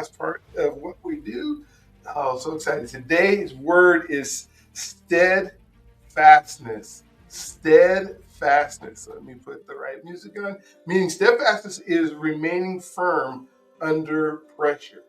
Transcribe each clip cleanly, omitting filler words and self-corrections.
last part of what we do. Oh, so excited. Today's word is steadfastness. Steadfastness. Let me put the right music on. Meaning steadfastness is remaining firm under pressure.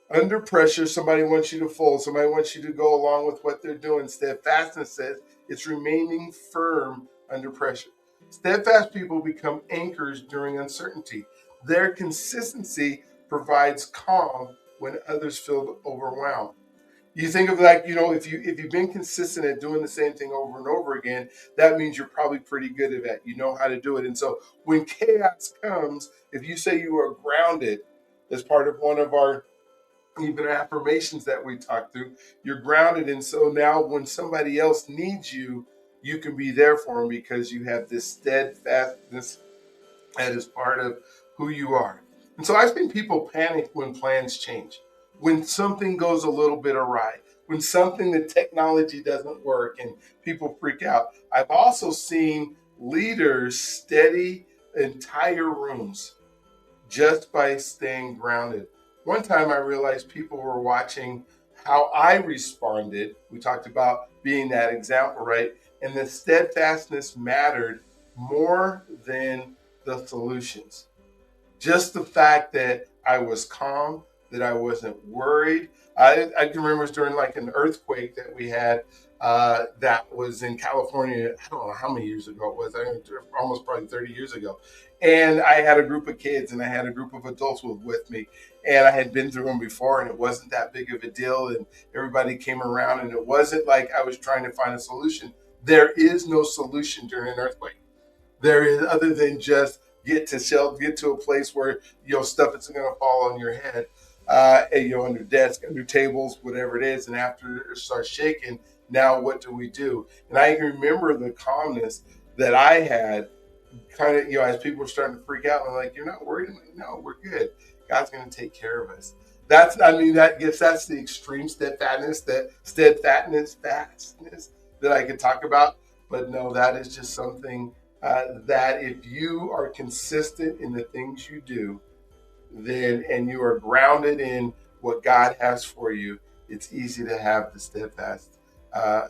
Under pressure, somebody wants you to fold. Somebody wants you to go along with what they're doing. Steadfastness says it's remaining firm under pressure. Steadfast people become anchors during uncertainty. Their consistency provides calm when others feel overwhelmed. You think of like, if you've been consistent at doing the same thing over and over again, that means you're probably pretty good at it. You know how to do it. And so when chaos comes, if you say you are grounded as part of one of our even affirmations that we talked through, you're grounded. And so now when somebody else needs you, you can be there for them because you have this steadfastness that is part of who you are. And so I've seen people panic when plans change, when something goes a little bit awry, when something, the technology doesn't work and people freak out. I've also seen leaders steady entire rooms just by staying grounded. One time I realized people were watching how I responded. We talked about being that example, right? And the steadfastness mattered more than the solutions. Just the fact that I was calm, that I wasn't worried. I can remember it was during like an earthquake that we had that was in California. I don't know how many years ago it was. I think almost probably 30 years ago. And I had a group of kids and I had a group of adults with me. And I had been through them before and it wasn't that big of a deal. And everybody came around and it wasn't like I was trying to find a solution. There is no solution during an earthquake. There is, other than just get to a place where stuff isn't going to fall on your head, under desk, under tables, whatever it is. And after it starts shaking, now what do we do? And I can remember the calmness that I had, kind of, as people were starting to freak out. And I'm like, "You're not worried?" I'm like, "No, we're good. God's going to take care of us." That's the extreme steadfastness that I could talk about. But no, that is just something that if you are consistent in the things you do, then and you are grounded in what God has for you, it's easy to have the steadfast.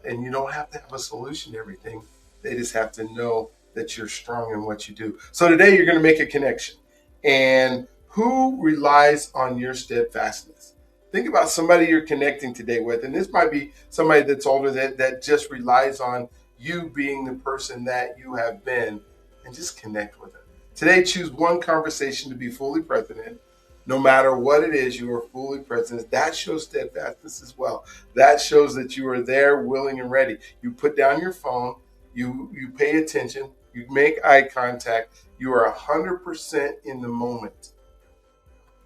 And you don't have to have a solution to everything. They just have to know that you're strong in what you do. So today you're going to make a connection. And who relies on your steadfastness? Think about somebody you're connecting today with. And this might be somebody that's older that just relies on you being the person that you have been, and just connect with them. Today, choose one conversation to be fully present in. No matter what it is, you are fully present. That shows steadfastness as well. That shows that you are there, willing and ready. You put down your phone, you pay attention, you make eye contact, you are 100% in the moment.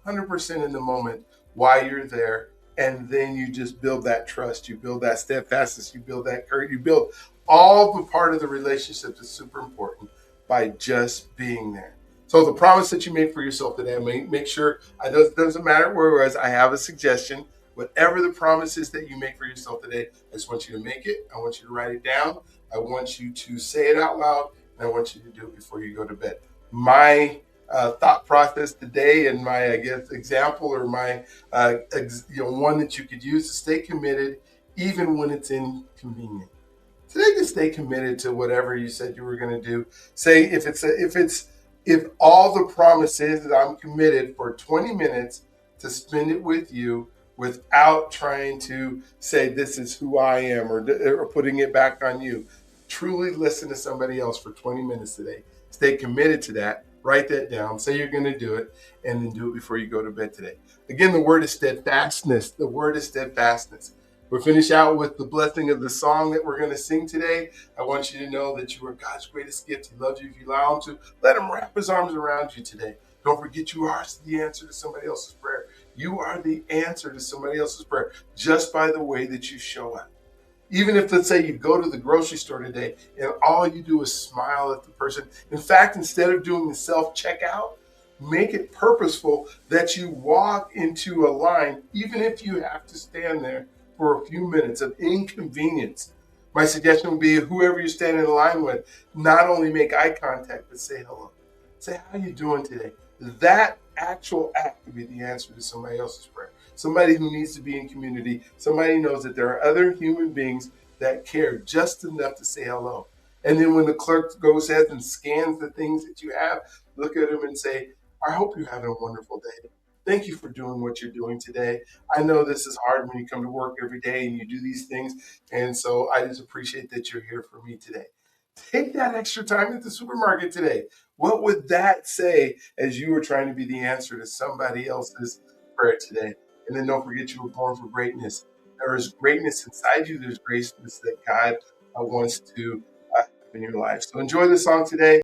100% in the moment while you're there. And then you just build that trust, you build that steadfastness, you build that courage, you build all the part of the relationship that's super important by just being there. So the promise that you make for yourself today, make sure, I know it doesn't matter where it was, I have a suggestion. Whatever the promise is that you make for yourself today, I just want you to make it. I want you to write it down. I want you to say it out loud. And I want you to do it before you go to bed. My thought process today and my, I guess, example or my, one that you could use to stay committed even when it's inconvenient. Today, to stay committed to whatever you said you were going to do. Say if all the promise is that I'm committed for 20 minutes to spend it with you without trying to say this is who I am or putting it back on you. Truly listen to somebody else for 20 minutes today. Stay committed to that. Write that down. Say you're going to do it, and then do it before you go to bed today. Again, the word is steadfastness. The word is steadfastness. We'll finish out with the blessing of the song that we're going to sing today. I want you to know that you are God's greatest gift. He loves you. If you allow him to, let him wrap his arms around you today. Don't forget, you are the answer to somebody else's prayer. You are the answer to somebody else's prayer just by the way that you show up. Even if, let's say, you go to the grocery store today and all you do is smile at the person. In fact, instead of doing the self-checkout, make it purposeful that you walk into a line, even if you have to stand there for a few minutes of inconvenience. My suggestion would be whoever you're standing in line with, not only make eye contact, but say hello. Say, how you doing today? that actual act could be the answer to somebody else's prayer. Somebody who needs to be in community, somebody knows that there are other human beings that care just enough to say hello. And then when the clerk goes ahead and scans the things that you have, look at them and say, I hope you're having a wonderful day. Thank you for doing what you're doing today. I know this is hard when you come to work every day and you do these things. And so I just appreciate that you're here for me today. Take that extra time at the supermarket today. What would that say as you were trying to be the answer to somebody else's prayer today? And then don't forget you were born for greatness. There is greatness inside you. There's greatness that God wants to have in your life. So enjoy the song today.